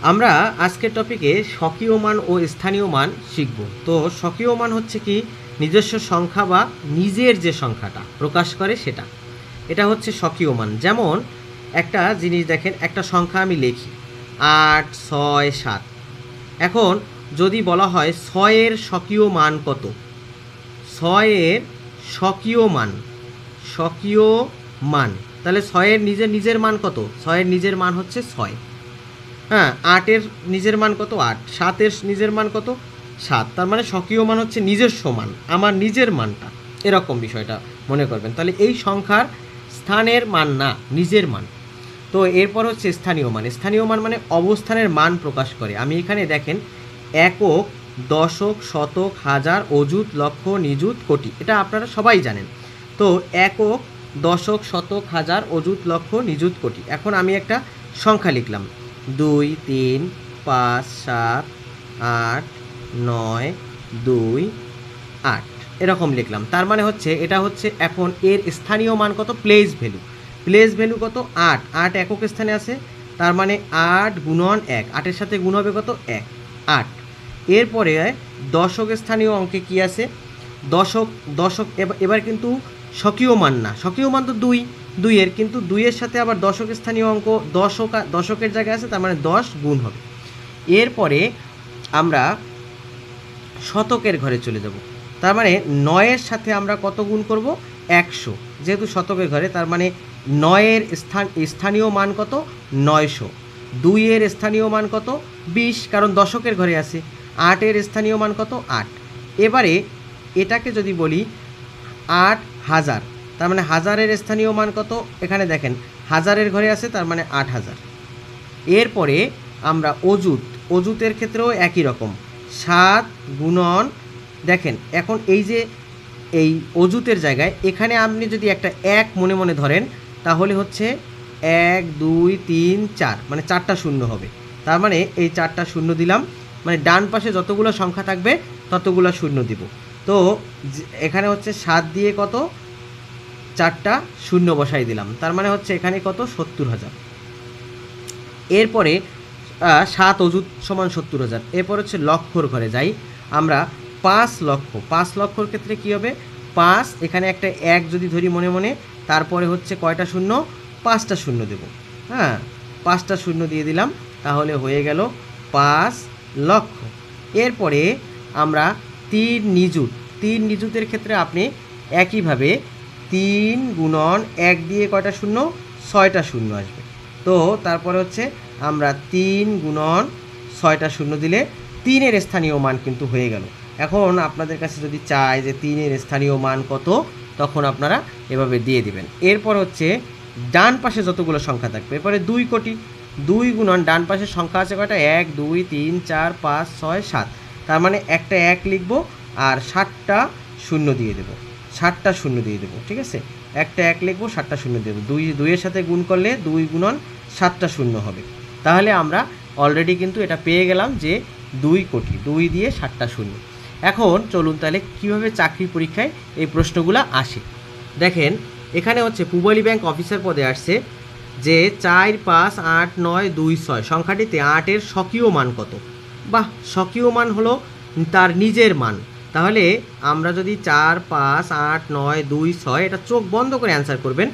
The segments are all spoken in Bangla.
আমরা আজকের টপিকে স্বকীয় মান ও স্থানীয় মান শিখব। তো স্বকীয় মান হচ্ছে কি নিজস্ব সংখ্যা বা নিজের যে সংখ্যাটা প্রকাশ করে সেটা, এটা হচ্ছে স্বকীয় মান। যেমন একটা জিনিস দেখেন, একটা সংখ্যা আমি লিখি 8, 6, 7। এখন যদি বলা হয় 6-এর স্বকীয় মান কত, 6-এর স্বকীয় মান, স্বকীয় মান, তাহলে 6-এর নিজের নিজের মান কত? 6-এর নিজের মান হচ্ছে 6। হ্যাঁ, 8-এর নিজের মান কত? 8। 7-এর নিজের মান কত? 7। তার মানে স্বকীয় মান হচ্ছে নিজস্ব মান, আমার নিজের মানটা, এরকম বিষয়টা মনে করবেন। তাহলে এই সংখ্যার স্থানের মান না, নিজের মান। তো এরপর হচ্ছে স্থানীয় মান। স্থানীয় মান মানে অবস্থানের মান প্রকাশ করে। আমি এখানে দেখেন একক, দশক, শতক, হাজার, অযুত, লক্ষ, নিযুত, কোটি, এটা আপনারা সবাই জানেন। তো একক, দশক, শতক, হাজার, অযুত, লক্ষ, নিযুত, কোটি। এখন আমি একটা সংখ্যা লিখলাম 2, 3, 5, 7, 8, 9, 2, 8, এরকম লিখলাম। তার মানে হচ্ছে এটা হচ্ছে এখন এর স্থানীয় মান কত? Place value. প্লেস ভ্যালু কত? 8। 8 একক স্থানে আছে, তার মানে 8 গুণন 1, 8-এর সাথে গুণ হবে কত? 1, 8। এরপরে দশক স্থানীয় অঙ্কে কি আছে? দশক, দশক এবার কিন্তু স্বকীয় মান না, স্বকীয় মান তো 2, 2-এর, কিন্তু 2-এর সাথে আবার দশক স্থানীয় অঙ্ক দশকের জায়গায় আছে, তার মানে 10 গুণ হবে। এরপরে আমরা শতকের ঘরে চলে যাব। তার মানে 9-এর সাথে আমরা কত গুণ করব? 100, যেহেতু শতকের ঘরে, তার মানে 9-এর স্থানীয় মান কত? 900। 2-এর স্থানীয় মান কত? 20, কারণ দশকের ঘরে আছে। 8-এর স্থানীয় মান কত? 8। এবারে এটাকে যদি বলি 8000, তার মানে হাজারের স্থানীয় মান কত? এখানে দেখেন হাজারের ঘরে আছে, তার মানে 8000। এরপরে আমরা অযুত, অযুতের ক্ষেত্রেও একই রকম 7 গুণন, দেখেন এখন এই যে এই অযুতের জায়গায় এখানে আপনি যদি একটা 1 মনে মনে ধরেন, তাহলে হচ্ছে 1, 2, 3, 4, মানে 4টা শূন্য হবে। তার মানে এই 4টা শূন্য দিলাম, মানে ডান পাশে যতগুলো সংখ্যা থাকবে ততগুলো শূন্য দিব। তো এখানে হচ্ছে 7 দিয়ে কত? 4টা শূন্য বসাই দিলাম, তার মানে হচ্ছে এখানে কত? 70,000। এরপরে 7 অযুত সমান 70,000। এরপর হচ্ছে লক্ষর ঘরে যাই আমরা। 5 লক্ষ, 5 লক্ষর ক্ষেত্রে কী হবে? 5, এখানে একটা 1 যদি ধরি মনে মনে, তারপরে হচ্ছে কয়টা শূন্য? 5টা শূন্য দেব। হ্যাঁ, 5টা শূন্য দিয়ে দিলাম, তাহলে হয়ে গেল 5 লক্ষ। এরপরে আমরা 3 নিযুত, 3 নিযুতের ক্ষেত্রে আপনি একইভাবে 3 গুণন 1 দিয়ে কয়টা শূন্য? 6টা শূন্য আসবে। তো তারপরে হচ্ছে আমরা 3 গুণন 6টা শূন্য দিলে 3-এর স্থানীয় মান কিন্তু হয়ে গেল। এখন আপনাদের কাছে যদি চায় যে 3-এর স্থানীয় মান কত, তখন আপনারা এভাবে দিয়ে দিবেন। এরপর হচ্ছে ডান পাশে যতগুলো সংখ্যা থাকবে, এরপরে 2 কোটি। 2 গুণন ডান পাশের সংখ্যা আছে কয়টা? 1, 2, 3, 4, 5, 6, 7, তার মানে একটা 1 লিখব আর 7টা শূন্য দিয়ে দেবো, 7টা শূন্য দিয়ে দেবো, ঠিক আছে? একটা 1 লিখবো, 7টা শূন্য দেবো। 2-এর সাথে গুণ করলে 2 গুণন 7টা শূন্য হবে। তাহলে আমরা অলরেডি কিন্তু এটা পেয়ে গেলাম যে 2 কোটি, 2 দিয়ে 7টা শূন্য। এখন চলুন তাহলে কীভাবে চাকরি পরীক্ষায় এই প্রশ্নগুলো আসে। দেখেন এখানে হচ্ছে পূবালী ব্যাংক অফিসার পদে আসছে যে 4, 5, 8, 9, 2, 6 সংখ্যাটিতে 8-এর স্বকীয় মান কত? বাহ, স্বকীয় মান হলো তার নিজের মান। তাহলে আমরা যদি 4, 5, 8, 9, 2, 6, এটা চোখ বন্ধ করে অ্যান্সার করবেন।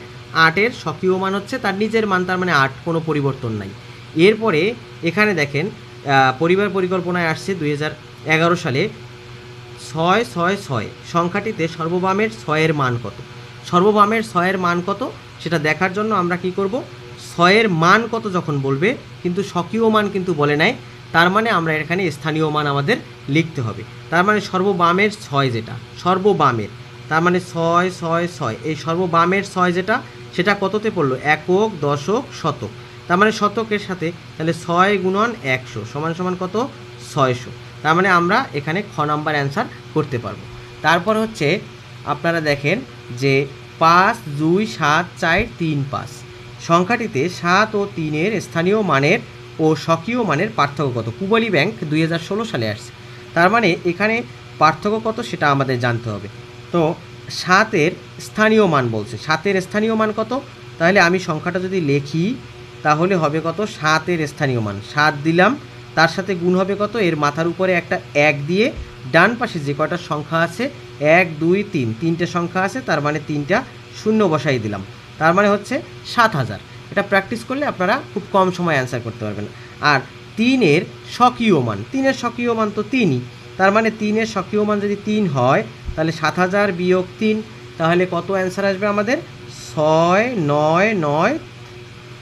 8-এর স্বকীয় মান হচ্ছে তার নিজের মান, তার মানে 8, কোনো পরিবর্তন নাই। এরপরে এখানে দেখেন পরিবার পরিকল্পনায় আসছে 2011 সালে 6, 6, 6 সংখ্যাটিতে সর্ববামের 6-এর মান কত? সর্ববামের 6-এর মান কত সেটা দেখার জন্য আমরা কি করব? 6-এর মান কত যখন বলবে, কিন্তু স্বকীয় মান কিন্তু বলে নাই, তার মানে আমরা এখানে স্থানীয় মান আমাদের লিখতে হবে। তার মানে সর্ববামের 6 যেটা, সর্ববামের, তার মানে 6, 6, 6, এই সর্ববামের 6 যেটা, সেটা কততে পড়লো? একক, দশক, শতক। তার মানে শতকের সাথে তাহলে 6 গুণন 100 সমান সমান কত? 600। তার মানে আমরা এখানে খ নাম্বার অ্যান্সার করতে পারবো। তারপর হচ্ছে আপনারা দেখেন যে 5, 2, 7, 4, 3, 5 সংখ্যাটিতে 7 ও 3-এর স্থানীয় মানের ও স্বকীয় মানের পার্থক্য কত? পূবালী ব্যাংক 2016 সালে আসছে। তার মানে এখানে পার্থক্য কত সেটা আমাদের জানতে হবে। তো 7-এর স্থানীয় মান বলছে, 7-এর স্থানীয় মান কত? তাহলে আমি সংখ্যাটা যদি লিখি তাহলে হবে কত 7-এর স্থানীয় মান 7 দিলাম, তার সাথে গুণ হবে কত, এর মাথার উপরে একটা 1 দিয়ে ডান পাশে যে কয়টা সংখ্যা আছে 1 2 3 তিনটে সংখ্যা আছে, তার মানে 3টা শূন্য বসাই দিলাম, তার মানে হচ্ছে 7000। এটা প্র্যাকটিস করলে আপনারা খুব কম সময় অ্যান্সার করতে পারবেন। আর 3-এর স্বকীয় মান, 3-এর স্বকীয় মান তো 3ই, তার মানে 3-এর স্বকীয় মান যদি 3 হয় তাহলে 7000 বিয়োগ 3, তাহলে কত অ্যান্সার আসবে আমাদের 6 9 9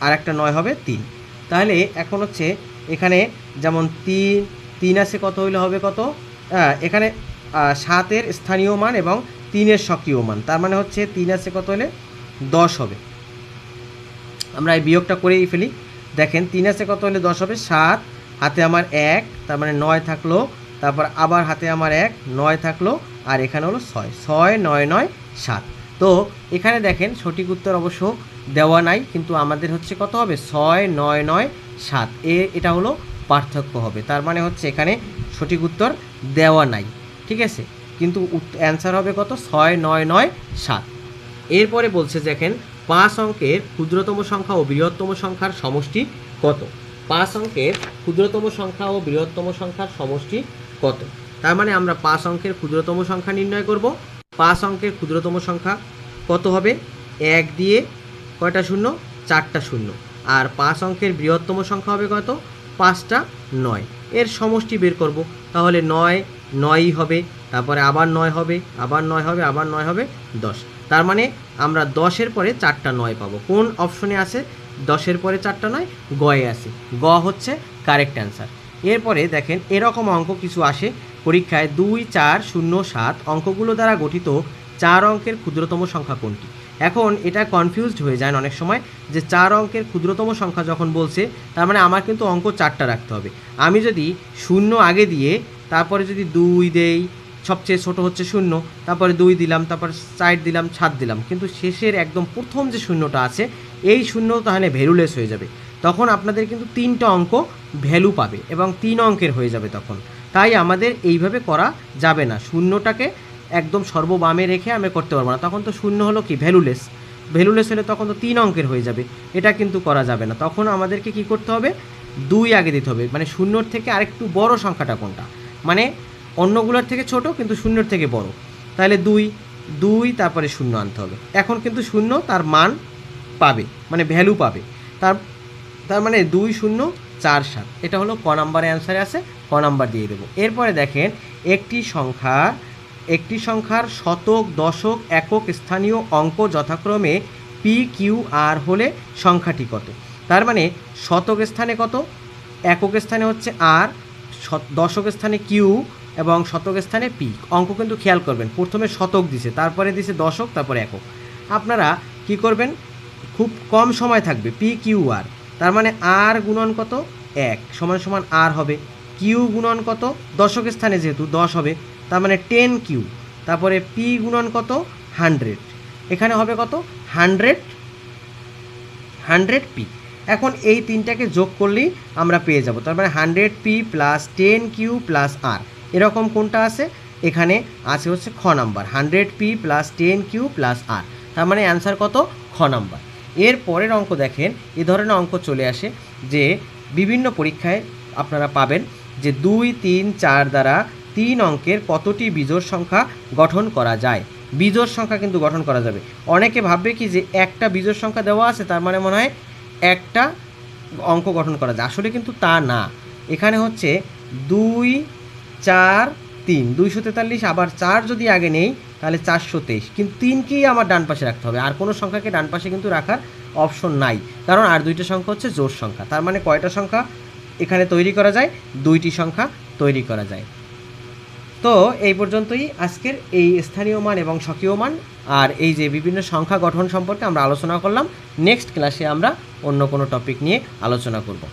আর একটা 9 হবে 3। তাহলে এখন হচ্ছে এখানে যেমন 3 আছে কত হইলে হবে কত, এখানে 7-এর স্থানীয় মান এবং 3-এর স্বকীয় মান, তার মানে হচ্ছে 3 আছে কত হলে 10 হবে। আমরা এই বিয়োগটা করেই ফেলি, দেখেন 3 আছে কত হলে 10 হবে, 7 হাতে আমার 1 তার মানে 9 থাকলো, তারপর আবার হাতে আমার 1 9 থাকলো, আর এখানে হলো 6 6 9 9 7। তো এখানে দেখেন সঠিক উত্তর অবশ্য দেওয়া নাই, কিন্তু আমাদের হচ্ছে কত হবে 6 9 9 7, এটা হলো পার্থক্য হবে, তার মানে হচ্ছে এখানে সঠিক উত্তর দেওয়া নাই, ঠিক আছে, কিন্তু অ্যান্সার হবে কত 6 9 9 7। এরপরে বলছে দেখেন 5 অঙ্কের ক্ষুদ্রতম সংখ্যা ও বৃহত্তম সংখ্যার সমষ্টি কত। 5 অঙ্কের ক্ষুদ্রতম সংখ্যা ও বৃহত্তম সংখ্যার সমষ্টি কত, তার মানে আমরা 5 অঙ্কের ক্ষুদ্রতম সংখ্যা নির্ণয় করব। 5 অঙ্কের ক্ষুদ্রতম সংখ্যা কত হবে, 1 দিয়ে কয়টা শূন্য 4টা শূন্য, আর 5 অঙ্কের বৃহত্তম সংখ্যা হবে কত 5টা 9, এর সমষ্টি বের করব, তাহলে 9 9ই হবে, তারপরে আবার 9 হবে, আবার 9 হবে, আবার 9 হবে 10, তার মানে আমরা 10-এর পরে 4টা 9 পাবো। কোন অপশনে আছে 10-এর পরে 4টা 9, গয়ে আছে, গ হচ্ছে কারেক্ট অ্যান্সার। এরপরে দেখেন এরকম অঙ্ক কিছু আসে পরীক্ষায়, 2 4 0 7 অঙ্কগুলো দ্বারা গঠিত 4 অঙ্কের ক্ষুদ্রতম সংখ্যা কোনটি। এখন এটা কনফিউজড হয়ে যায় অনেক সময় যে 4 অঙ্কের ক্ষুদ্রতম সংখ্যা যখন বলছে তার মানে আমার কিন্তু অঙ্ক 4টা রাখতে হবে। আমি যদি 0 আগে দিয়ে তারপরে যদি 2 দেই, সবচেয়ে ছোট হচ্ছে 0, তারপরে 2 দিলাম, তারপরে 4 দিলাম, 7 দিলাম, কিন্তু শেষের একদম প্রথম যে শূন্যটা আছে এই শূন্য তাহলে ভ্যালুলেস হয়ে যাবে, তখন আপনাদের কিন্তু 3টা অঙ্ক ভ্যালু পাবে এবং 3 অঙ্কের হয়ে যাবে তখন। তাই আমাদের এইভাবে করা যাবে না, শূন্যটাকে একদম সর্ববামে রেখে আমি করতে পারবো না, তখন তো শূন্য হলো কি ভ্যালুলেস, ভ্যালুলেস হলে তখন তো 3 অঙ্কের হয়ে যাবে, এটা কিন্তু করা যাবে না। তখন আমাদেরকে কি করতে হবে, 2 আগে দিতে হবে, মানে শূন্যর থেকে আরেকটু বড় সংখ্যাটা কোনটা, মানে অন্যগুলোর থেকে ছোট কিন্তু শূন্যর থেকে বড়, তাহলে 2 তারপরে 0 আনতে হবে। এখন কিন্তু 0 তার মান পাবে, মানে ভ্যালু পাবে, তার মানে 2 0 4 7, এটা হলো ক নাম্বারে অ্যান্সারে আছে, ক নাম্বার দিয়ে দেবো। এরপরে দেখেন একটি সংখ্যার শতক দশক একক স্থানীয় অঙ্ক যথাক্রমে পি কিউ আর হলে সংখ্যাটি কত। তার মানে শতক স্থানে কত, একক স্থানে হচ্ছে আর, দশক স্থানে কিউ এবং শতক স্থানে পি। অঙ্ক কিন্তু খেয়াল করবেন, প্রথমে শতক দিছে, তারপরে দিছে দশক, তারপরে একক। আপনারা কি করবেন, খুব কম সময় থাকবে, পি কিউ আর, তার মানে আর গুণন কত 1 সমান সমান আর হবে, কিউ গুণন কত দশক স্থানে যেহেতু 10 হবে, তার মানে 10 কিউ, তারপরে পি গুণন কত 100, এখানে হবে কত 100 পি। এখন এই তিনটাকে যোগ করলেই আমরা পেয়ে যাব, তার মানে 100 P plus 10 Q plus R, এরকম কোনটা আছে, এখানে আছে হচ্ছে খ number 100 P plus 10 Q plus R, তার মানে অ্যান্সার কত খ নাম্বার। এর পরের অঙ্ক দেখেন, এ ধরনের অঙ্ক চলে আসে যে বিভিন্ন পরীক্ষায় আপনারা পাবেন যে 2 3 4 দ্বারা 3 অঙ্কের কতটি বিজোড় সংখ্যা গঠন করা যায়। বিজোড় সংখ্যা কিন্তু গঠন করা যাবে, অনেকে ভাববে কি যে একটা বিজোড় সংখ্যা দেওয়া আছে তার মানে মনে হয় একটা অঙ্ক গঠন করা যায়, আসলে কিন্তু তা না। এখানে হচ্ছে 2 4 3 243, আবার 4 যদি আগে নেই তাহলে 423, কিন্তু 3কেই আমার ডান পাশে রাখতে হবে, আর কোনো সংখ্যাকে ডান পাশে কিন্তু রাখার অপশন নাই, কারণ আর দুইটা সংখ্যা হচ্ছে জোড় সংখ্যা। তার মানে কয়টা সংখ্যা এখানে তৈরি করা যায়, 2টি সংখ্যা তৈরি করা যায়। তো এই পর্যন্তই আজকের এই স্থানীয় মান এবং স্বকীয় মান আর এই যে বিভিন্ন সংখ্যা গঠন সম্পর্কে আমরা আলোচনা করলাম। নেক্সট ক্লাসে আমরা অন্য কোনো টপিক নিয়ে আলোচনা করব।